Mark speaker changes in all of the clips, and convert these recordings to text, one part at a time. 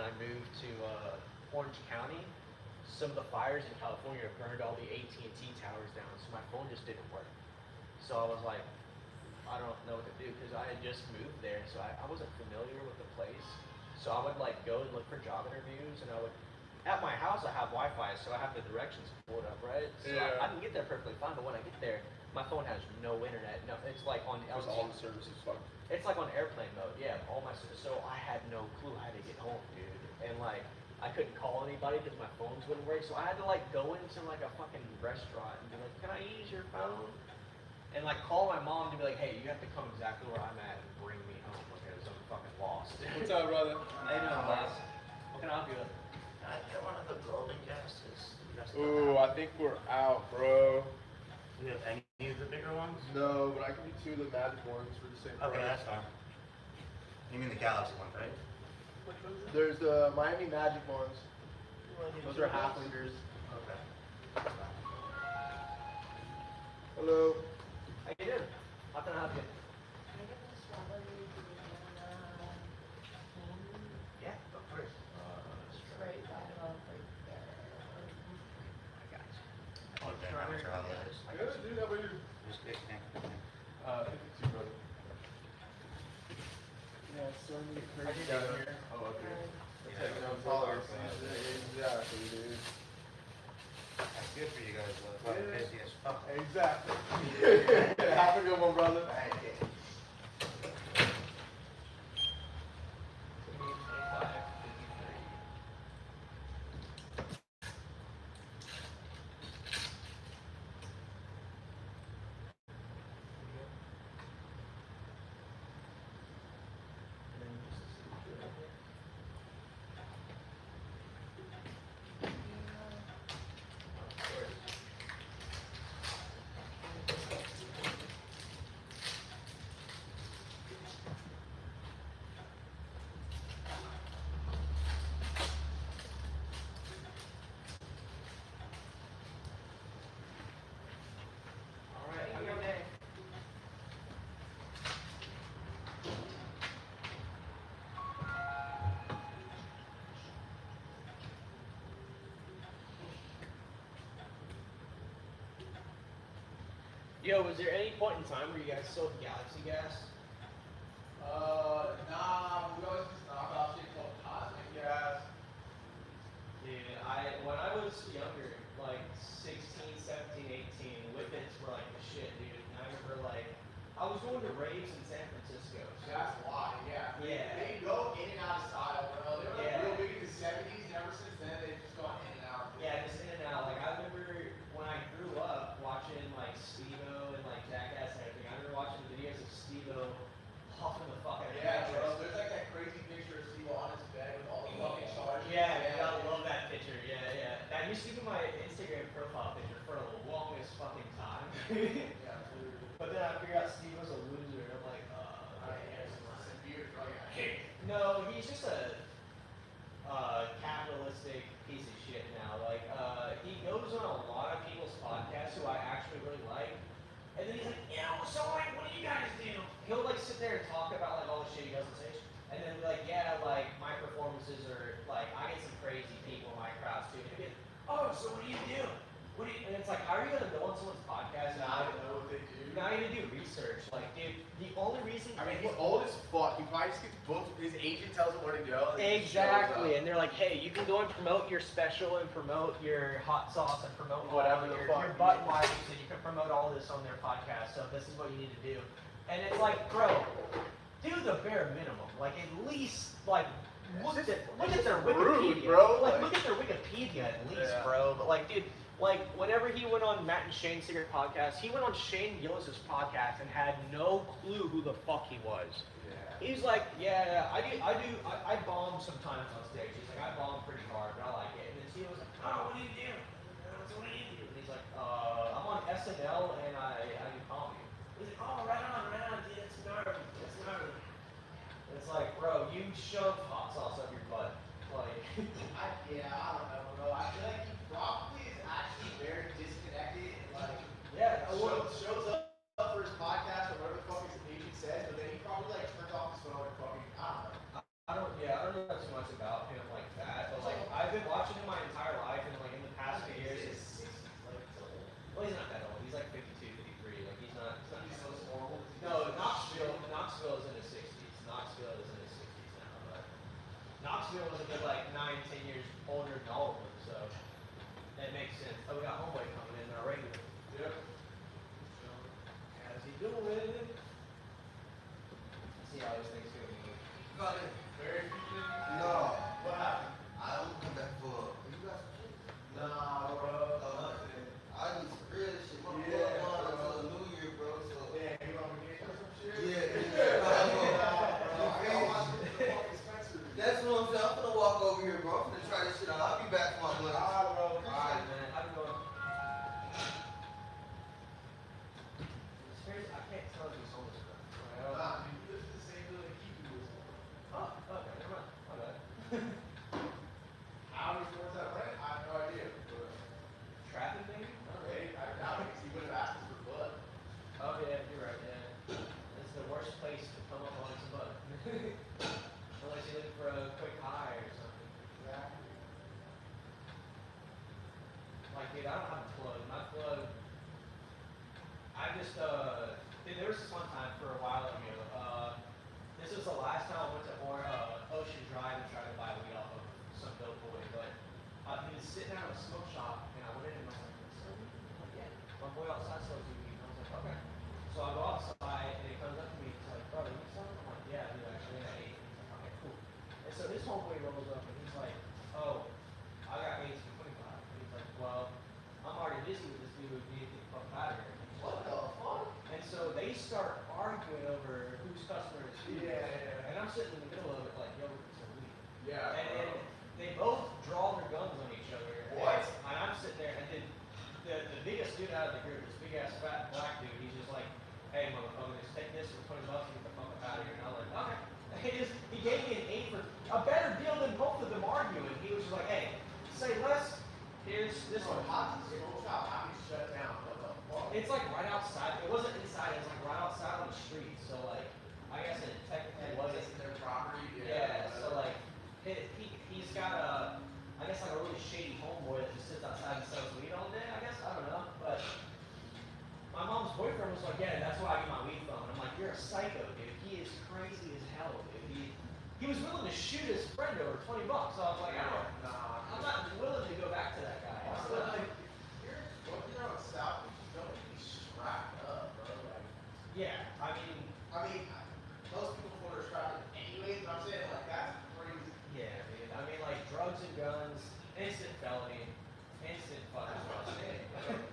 Speaker 1: I moved to Orange County, some of the fires in California burned all the AT&T towers down, so my phone just didn't work. So I was like, I don't know what to do because I had just moved there, so I wasn't familiar with the place. So I would like go and look for job interviews, and I would. At my house, I have Wi-Fi, so I have the directions pulled up, right? So
Speaker 2: Yeah.
Speaker 1: I can get there perfectly fine, but when I get there, my phone has no internet. No, it's like on
Speaker 2: Because
Speaker 1: LTE.
Speaker 2: all the services fucked.
Speaker 1: It's like on airplane mode, yeah. All my so I had no clue how to get home, dude, and like I couldn't call anybody because my phones wouldn't work. So I had to like go into like a fucking restaurant and be like, "Can I use your phone?" And like call my mom to be like, "Hey, you have to come exactly where I'm at and bring me home because I'm fucking lost."
Speaker 2: What's up, brother?
Speaker 1: How you doing, boss? What can I help you with?
Speaker 3: I get one of the golden gases. You guys still
Speaker 2: Ooh,
Speaker 3: have
Speaker 2: I think we're out, bro.
Speaker 3: Do you have any of the bigger ones?
Speaker 2: No, but I can do two of the magic ones for the same
Speaker 3: Okay,
Speaker 2: price.
Speaker 3: that's fine. You mean the Galaxy ones, right?
Speaker 2: There's the Miami Magic ones. Those are half liters.
Speaker 3: Okay. That's fine.
Speaker 2: Hello.
Speaker 1: How you doing? How can I help you?
Speaker 4: Can I get the strawberry banana
Speaker 1: Yeah, of course.
Speaker 4: straight down right there?
Speaker 1: I got you.
Speaker 3: Oh, then how much are all the others?
Speaker 2: Good, dude. How about you?
Speaker 3: Just big thing.
Speaker 2: 52, brother. Yeah, so many crazy down here. Oh, okay.
Speaker 3: Yeah,
Speaker 2: Taking down
Speaker 3: taller.
Speaker 2: tolerance. Exactly, dude.
Speaker 3: That's good for you guys, though. Probably
Speaker 2: Yeah.
Speaker 3: busy as fuck.
Speaker 2: Exactly. Have a good one, brother.
Speaker 3: Thank you.
Speaker 1: 25, 53. And then just a signature right there. Of course. All right, have a good day. Yo, was there any point in time where you guys sold Galaxy gas?
Speaker 2: Nah, we always just knock off shit called cosmic gas.
Speaker 1: Dude, when I was younger, like 16, 17, 18, Whippets were like the shit, dude. And I remember like I was going to raves in San Francisco. So
Speaker 2: That's why, yeah.
Speaker 1: Yeah.
Speaker 2: They go in and out of style, bro. They were like
Speaker 1: Yeah.
Speaker 2: real big in the 70s, and ever since then they've just gone in and out.
Speaker 1: yeah, just in and out. Like I remember when I grew up watching like Steve-O and like Jackass and everything. I remember watching videos of Steve-O huffing the fuck out of
Speaker 2: Yeah,
Speaker 1: mattress.
Speaker 2: bro. There's like that crazy picture of Steve on his bed with all the fucking charges.
Speaker 1: Yeah, dude, I love that picture. Yeah, yeah. That used to be my Instagram profile picture for the longest fucking time.
Speaker 2: Yeah, dude.
Speaker 1: But then I figured out Steve was a loser, and I'm like, no, he's just a capitalistic piece of shit now. Like, he goes on a lot of people's podcasts who I actually really like, and then he's like, so like, what do you guys do? He'll like sit there and talk about like all the shit he does on stage, and then be like, yeah, like my performances are like, I get some crazy people in my crowds too. And he'll be like, oh, so what do you do? What do you? And it's like, how are you gonna go on someone's podcast and
Speaker 2: Now I
Speaker 1: not
Speaker 2: know what they do.
Speaker 1: now you do research? Like, dude, the only reason
Speaker 2: I mean, he's old as fuck. He probably just gets booked. His agent tells him where to go. And then he shows
Speaker 1: exactly,
Speaker 2: up.
Speaker 1: and they're like, hey, you can go and promote your special and promote your hot sauce and promote
Speaker 2: Whatever the
Speaker 1: your,
Speaker 2: fuck.
Speaker 1: your butt wipes and you can promote all this on their podcast. So this is what you need to do. And it's like, bro, do the bare minimum. Like at least like look at their
Speaker 2: rude,
Speaker 1: Wikipedia.
Speaker 2: bro.
Speaker 1: Like
Speaker 2: Like-
Speaker 1: look at their Wikipedia at least,
Speaker 2: Yeah.
Speaker 1: bro. But like, dude. Like, whenever he went on Matt and Shane's Secret Podcast, he went on Shane Gillis's podcast and had no clue who the fuck he was.
Speaker 2: Yeah.
Speaker 1: He's like, yeah, I bomb sometimes on stage. He's like, I bomb pretty hard, but I like it. And then Steve was like, oh, what do you do? So what do you do? And he's like, I'm on SNL and I do comedy. He's like, oh, right on, dude, it's gnarly, it's gnarly. And it's like, bro, you shove hot sauce up your butt. Like,
Speaker 2: Yeah, I don't know, bro. I feel like he probably is actually very disconnected and like
Speaker 1: yeah, well,
Speaker 2: shows up for his podcast or whatever the fuck his agent says, but then he probably like turns off his phone and fucking I don't know.
Speaker 1: I don't know too much much about him like that, but like I've been watching him my entire life, and like in the past few years,
Speaker 2: He's
Speaker 1: it's,
Speaker 2: 60s, like, it's old.
Speaker 1: well, he's not that old. He's like 52, 53. Like he's not.
Speaker 2: He's so horrible.
Speaker 1: No, Knoxville is in his 60s. Knoxville is in his 60s now, but Knoxville was a good like 9, 10 years older than all of them, so that makes sense. Oh, we got homeboy coming in, our regular.
Speaker 2: Yep.
Speaker 1: How's he doing? See how this thing's gonna be.
Speaker 5: Got it.
Speaker 2: Very few things.
Speaker 5: No.
Speaker 2: What happened?
Speaker 5: I don't come back for. You guys?
Speaker 2: Nah, bro. Nothing.
Speaker 5: I need some real shit. My
Speaker 2: Yeah,
Speaker 5: boy on
Speaker 2: bro.
Speaker 5: until the New Year, bro. So
Speaker 2: Yeah, you on vacation or some shit?
Speaker 5: yeah,
Speaker 2: Nah, bro. I
Speaker 5: yeah.
Speaker 2: got my shit to the fucking dispensary.
Speaker 5: That's what I'm saying. I'm gonna walk over here, bro. I'm gonna try this shit out. I'll be back for my lunch.
Speaker 2: Alright, bro.
Speaker 1: Alright, man. How's it going? It's crazy. I can't tell if he's homeless or not.
Speaker 2: Nah, dude, you live in the same building he was.
Speaker 1: Oh, okay, never mind. My bad.
Speaker 2: How many floors that rent? I have no idea. But,
Speaker 1: Traffic, maybe?
Speaker 2: okay, I doubt it, 'cause he would have asked us for blood.
Speaker 1: Oh, yeah, you're right, yeah. It's the worst place to come up on some butt. Unless you're looking for a quick high or something.
Speaker 2: Exactly.
Speaker 1: Like, dude, I don't have a plug. My plug, I just, dude, there was this one time for a while ago, this was the last time I went to Ocean Drive and tried to buy weed off of some dope boy, but he was sitting out at a smoke shop, and I went in and I was like, "So weed?" I'm like, yeah, my boy outside sells you weed. And I was like, okay. So I go outside, and he comes up to me, he's like, "Bro, you selling?" I'm like, "Yeah, dude, actually, I ate." He's like, "Okay, cool." And so this homeboy rolls up, and he's like, "Oh, I got 18.25." And he's like, "Well, I'm already busy with this dude who needs to get the fuck out of here."
Speaker 2: What the fuck?
Speaker 1: And so they start arguing over whose customer is who.
Speaker 2: Yeah, yeah.
Speaker 1: And I'm sitting in the middle of it like, yo, it's a weed.
Speaker 2: Yeah.
Speaker 1: And then they both draw their guns on each other.
Speaker 2: What?
Speaker 1: And I'm sitting there, and then the biggest dude out of the group, this big ass fat black dude, he's just like, "Hey, motherfucker, just take this for $20 and get the fuck out of here." And I was like, okay. And he gave me an 8 for a better deal than both of them arguing. He was just like, "Hey, say less. Here's this
Speaker 2: So
Speaker 1: one."
Speaker 2: how does the smoke shop have you shut down? What the fuck?
Speaker 1: It's like right outside. It wasn't inside. It was like right outside on the street. So like, I guess it technically wasn't.
Speaker 2: It's their property.
Speaker 1: Yeah. So like, he's got I guess like a really shady homeboy that just sits outside and sells weed all day. I guess I don't know. But my mom's boyfriend was like, "Yeah, that's where I get my weed from." And I'm like, "You're a psycho, dude. He is crazy as hell, dude. He was willing to shoot his friend over $20. So I was like, I'm not willing to go back to that guy.
Speaker 2: Also, like, you're walking around South, you don't need to be strapped up, bro. Like,
Speaker 1: Yeah, I mean,
Speaker 2: most people put are strapped up anyways, but I'm saying, like, that's crazy.
Speaker 1: yeah, dude. I mean, like drugs and guns, instant felony, instant fucking felony.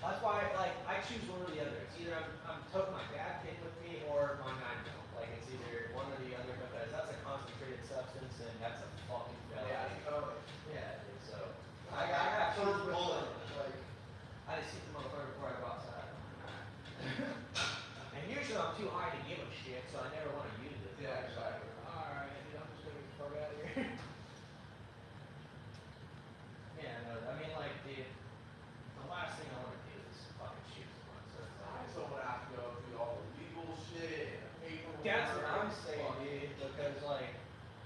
Speaker 1: That's why, like, I choose one or the other. It's either I'm toting my dad kid with me or my 9-year-old. Like, it's either one or the other because that's a concentrated substance and that's a fucking felony.
Speaker 2: Yeah, totally.
Speaker 1: Yeah, dude, so I got to choose which one.
Speaker 2: Like,
Speaker 1: I just hit the motherfucker before I go outside. And usually I'm too high to give a shit, so I never want to use it.
Speaker 2: yeah, exactly.
Speaker 1: Alright, dude, I'm just gonna get the fuck out of here. Yeah, no, I mean, like, dude, the last thing I want to do is fucking shoot someone, so it's
Speaker 2: I
Speaker 1: like,
Speaker 2: just don't want to have to go through all the legal shit and the paperwork.
Speaker 1: that's what I'm saying, dude, because, like,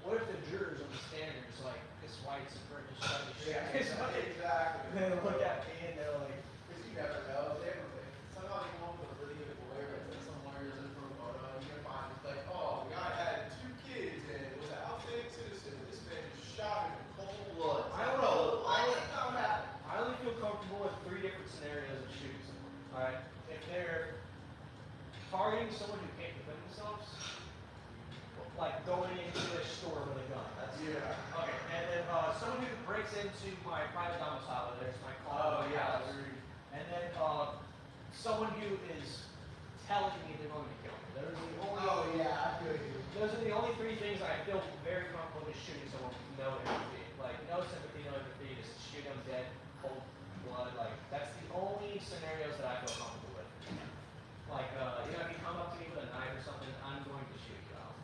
Speaker 1: what if the jurors on the stand are just like, this white supremacist just trying to shoot
Speaker 2: Yeah,
Speaker 1: this
Speaker 2: exactly.
Speaker 1: white.
Speaker 2: Exactly.
Speaker 1: And they look at me and they're like,
Speaker 2: Because you never know. They ever think. Somehow you come up with a really good lawyer, and then some lawyers in pro bono, and you're gonna find it's like, oh, the guy had 2 kids and was an outstanding citizen, and this man just shot him in cold blood.
Speaker 1: I don't know.
Speaker 2: What? That's not what happened.
Speaker 1: I only feel comfortable with 3 different scenarios of shooting someone. Alright? If they're targeting someone who can't defend themselves, like going into a store with a gun. That's
Speaker 2: Yeah.
Speaker 1: okay. And then someone who breaks into my private domicile, whether it's my car
Speaker 2: Oh,
Speaker 1: or my
Speaker 2: yeah.
Speaker 1: house. And then someone who is telling me they're going to kill me. Those are the only
Speaker 2: Oh, yeah, I feel you.
Speaker 1: those are the only 3 things I feel very comfortable with shooting someone with no empathy. Like, no sympathy, no empathy, just shoot them dead, cold blood. Like, that's the only scenarios that I feel comfortable with. Like, if you come up to me with a knife or something, I'm going to shoot you out.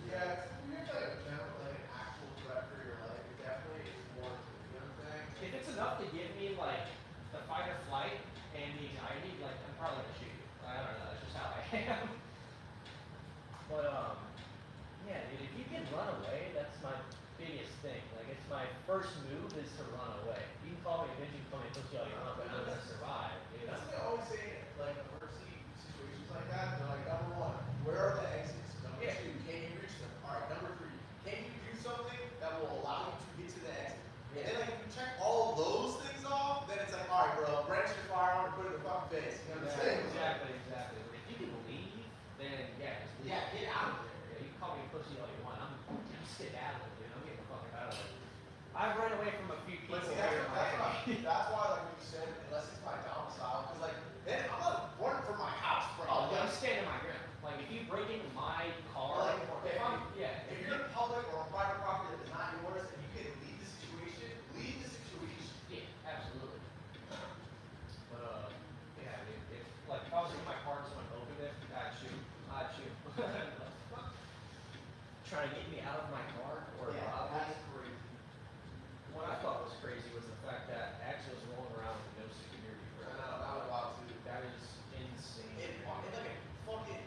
Speaker 2: Yeah, you have like a general, like an actual threat for your life. It definitely is more to the gun thing.
Speaker 1: If it's enough to give me, like, the fight or flight and the anxiety, like, I'm probably going to shoot you. I don't know, that's just how I am. But, yeah, dude, if you can run away, that's That's my biggest thing. Like, it's my first move is to run away. You can call me a bitch, you can call me a pussy all you want, but I'm gonna survive, dude.
Speaker 2: That's what they always say in like emergency situations like that. They're like, number one, where are the exits? Number
Speaker 1: Yeah.
Speaker 2: two, can you reach them? All right, number three, can you do something that will allow you to get to the exit? And then like if you check all of those things off, then it's like, all right, bro, branch your firearm and put it in the fucking face. You know what I'm saying?
Speaker 1: Exactly. If you can leave, then yeah, just leave.
Speaker 2: Yeah, get out of there.
Speaker 1: Yeah, you can call me a pussy all you want. I'm skedaddling, dude. I'm getting the fuck out of there. I've run away from a few people
Speaker 2: But see,
Speaker 1: here in Miami.
Speaker 2: that's why, like, when you said, unless it's my domicile, because, like, then I'm not running from my house, bro.
Speaker 1: Oh, yeah, I'm
Speaker 2: Like,
Speaker 1: standing my ground. Like, if you break into my car,
Speaker 2: Like,
Speaker 1: or
Speaker 2: okay,
Speaker 1: if I'm, yeah,
Speaker 2: if you're in public or on private property that is not yours, and you can leave the situation, leave the situation.
Speaker 1: yeah, absolutely. But, yeah, dude, if, like, if I was in my car and someone opened it, I'd shoot. Trying to get me out of my car or
Speaker 2: Yeah,
Speaker 1: rob me.
Speaker 2: that's crazy.
Speaker 1: What I thought was crazy was the fact that Axel was rolling around with no security.
Speaker 2: I know, that was wild, too.
Speaker 1: That is insane.
Speaker 2: It's like a fucking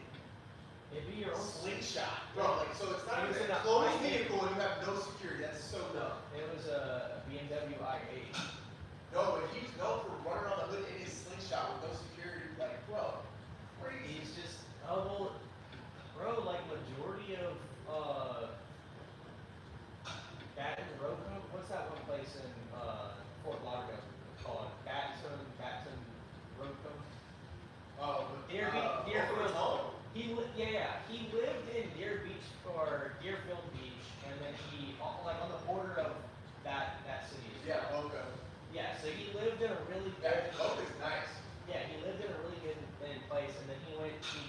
Speaker 1: It'd be your own
Speaker 2: slingshot, bro. Like, so it's not
Speaker 1: It was
Speaker 2: even
Speaker 1: in
Speaker 2: a
Speaker 1: a
Speaker 2: closed
Speaker 1: high-
Speaker 2: vehicle and you have no security. That's so dumb.
Speaker 1: It was a BMW i8.
Speaker 2: No, but he's known for running on the hood in his slingshot with no security. Like, bro, crazy.
Speaker 1: He's just, well, bro, like majority of, Baton Rouge, what's that one place in, Fort Lauderdale called? Baton Rouge?
Speaker 2: Oh, but,
Speaker 1: Deerfield.
Speaker 2: his home.
Speaker 1: He lived in Deerfield Beach, and then he, like on the border of that city.
Speaker 2: Yeah, Boca.
Speaker 1: Yeah, so he lived in a really
Speaker 2: Yeah,
Speaker 1: good,
Speaker 2: Boca's nice.
Speaker 1: yeah, he lived in a really good place, and then he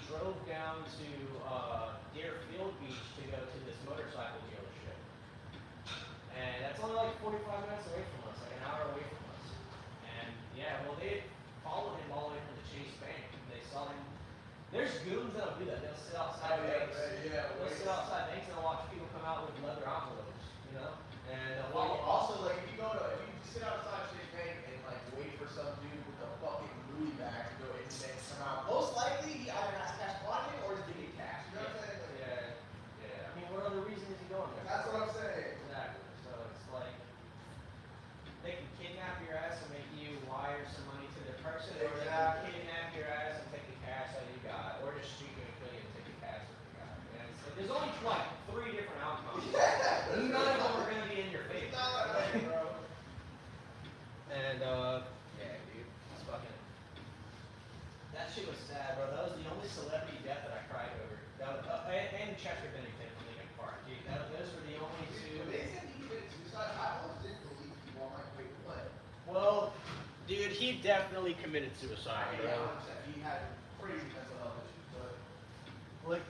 Speaker 1: drove down to, Deerfield Beach to go to this motorcycle dealership. And that's only like 45 minutes away from us, like an hour away from us. And yeah, well, they followed him all the way from the Chase Bank. They saw him. There's goons that'll do that. They'll sit outside banks. They'll sit outside banks and they'll watch people come out with leather envelopes, you know? And they'll
Speaker 2: Well,
Speaker 1: walk.
Speaker 2: also, like, if you sit outside Chase Bank and, like, wait for some dude with a fucking Louis bag to go in and then come out, most likely he either has cash on him or he's getting cash. You know what I'm saying? Like,
Speaker 1: Yeah. I mean, what other reason is he going there?
Speaker 2: that's what I'm saying.
Speaker 1: Exactly. So it's like they can kidnap your ass and make you wire some money to their person, or they can
Speaker 2: Exactly.
Speaker 1: kidnap your ass and take the cash that you got, or just shoot you and kill you and take the cash that you got. And it's like, there's only like 3 different outcomes. None of them are gonna be in your
Speaker 2: It's
Speaker 1: favor.
Speaker 2: not like that, bro.
Speaker 1: And yeah, dude, it's fucking. That shit was sad, bro. That was the only celebrity death that I cried over. That was, and Chester Bennington from Linkin Park, dude. Those were the only two.
Speaker 2: When they said he committed suicide, I almost didn't believe people. I'm like, wait, what?
Speaker 1: Well, dude, he definitely committed suicide.
Speaker 2: Yeah, I'm upset. He had crazy mental health issues, but
Speaker 1: Look,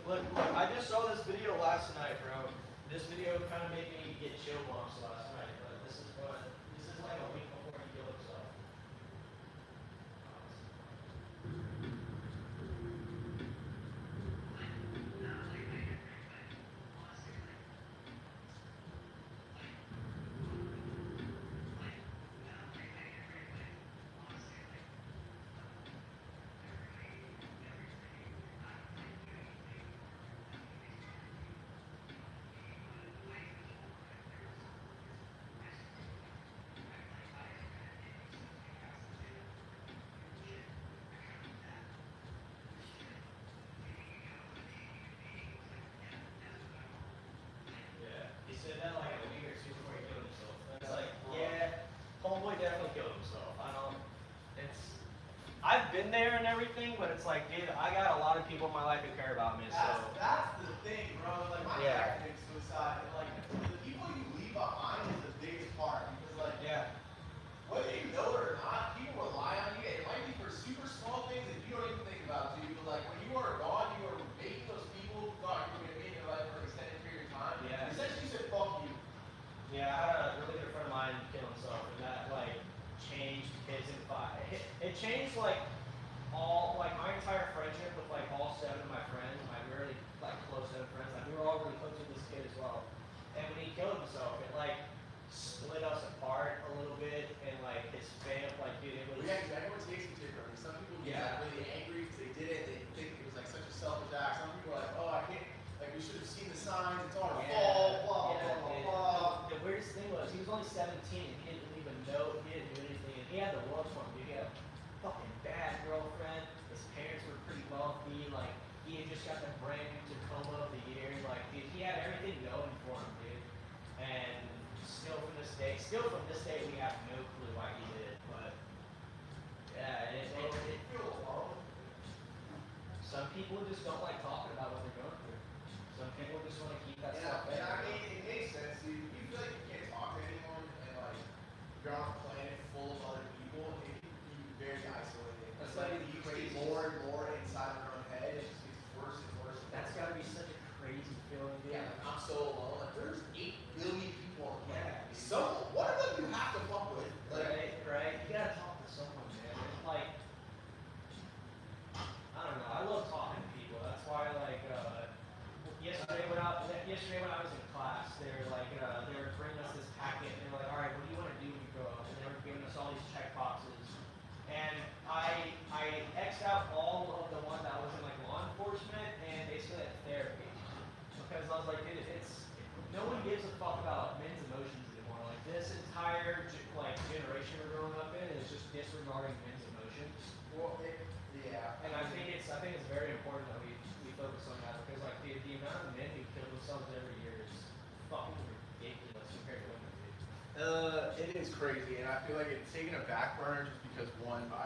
Speaker 1: I just saw this video last night, bro. This video kind of made me get chill bumps last night, but this is like a week before he killed himself. Yeah, he said that like a week or 2 before he killed himself. And it's like, yeah, homeboy definitely killed himself. I've been there and everything, but it's like, dude, I got a lot of people in my life who care about me, so.
Speaker 2: that's the thing, bro. Like, my
Speaker 1: Yeah.
Speaker 2: dad committed suicide, and, like, the people you leave behind is the biggest part, because, like,
Speaker 1: Yeah.
Speaker 2: whether you know it or not, people rely on you. It might be for super small things that you don't even think about, dude. But, like, when you are gone, you are making those people who thought you were going to be in your life for an extended period of time.
Speaker 1: Yeah.
Speaker 2: Essentially, you said, fuck you.
Speaker 1: Yeah, I had a really good friend of mine kill himself, and that like changed his it changed like my entire friendship with like all 7 of my friends, my really like close 7 friends. Like we were all really close with this kid as well. And when he killed himself, it like split us apart a little bit, and like his fam, like dude, it was.
Speaker 2: Well, yeah, because everyone takes it differently. Some people get
Speaker 1: Yeah.
Speaker 2: like, really angry because they did it. They think it was like such a selfish act. Some people are like, oh, I can't. Like we should have seen the signs. It's our fault. Blah blah blah blah blah.
Speaker 1: felt for him, dude. He had a fucking bad girlfriend. His parents were pretty wealthy. Like, he had just got the brand new Tacoma of the year. Like, dude, he had everything going for him, dude. And still from this day, we have no clue why he did it. But yeah,
Speaker 2: It feels horrible.
Speaker 1: some people just don't like talking about what they're going through. Some people just want to keep that
Speaker 2: Yeah,
Speaker 1: stuff in.
Speaker 2: and I mean, it makes sense, dude. You feel like you can't talk to anyone, and like you're on a planet full of other people, and it can be very isolating.
Speaker 1: That's
Speaker 2: It's like
Speaker 1: gotta be
Speaker 2: you
Speaker 1: crazy.
Speaker 2: get more and more inside of your own head, and it just gets worse and worse. And
Speaker 1: That's
Speaker 2: worse.
Speaker 1: gotta be such a crazy feeling, dude.
Speaker 2: Yeah, like, I'm so alone. Like there's 8 billion people on the planet.
Speaker 1: Yeah.
Speaker 2: Some one of them you have to fuck with. Like,
Speaker 1: Right. You gotta talk to someone, man. And, like, I don't know. I love talking to people. That's why, like, yesterday when I was in class, they were like, they were bringing us this packet, and they were like, all right, what do you want to do when you grow up? And they were giving us all these check boxes, and I X'd out all of the ones that was in like law enforcement, and basically like therapy, because I was like, dude, no one gives a fuck about men's emotions anymore. Like this entire generation we're growing up in is just disregarding men's emotions.
Speaker 2: well, yeah.
Speaker 1: And I think it's very important that we focus on that, because like the amount of men who kill themselves every year is fucking ridiculous compared to women, dude.
Speaker 2: It is crazy, and I feel like it's taken a back burner just because one,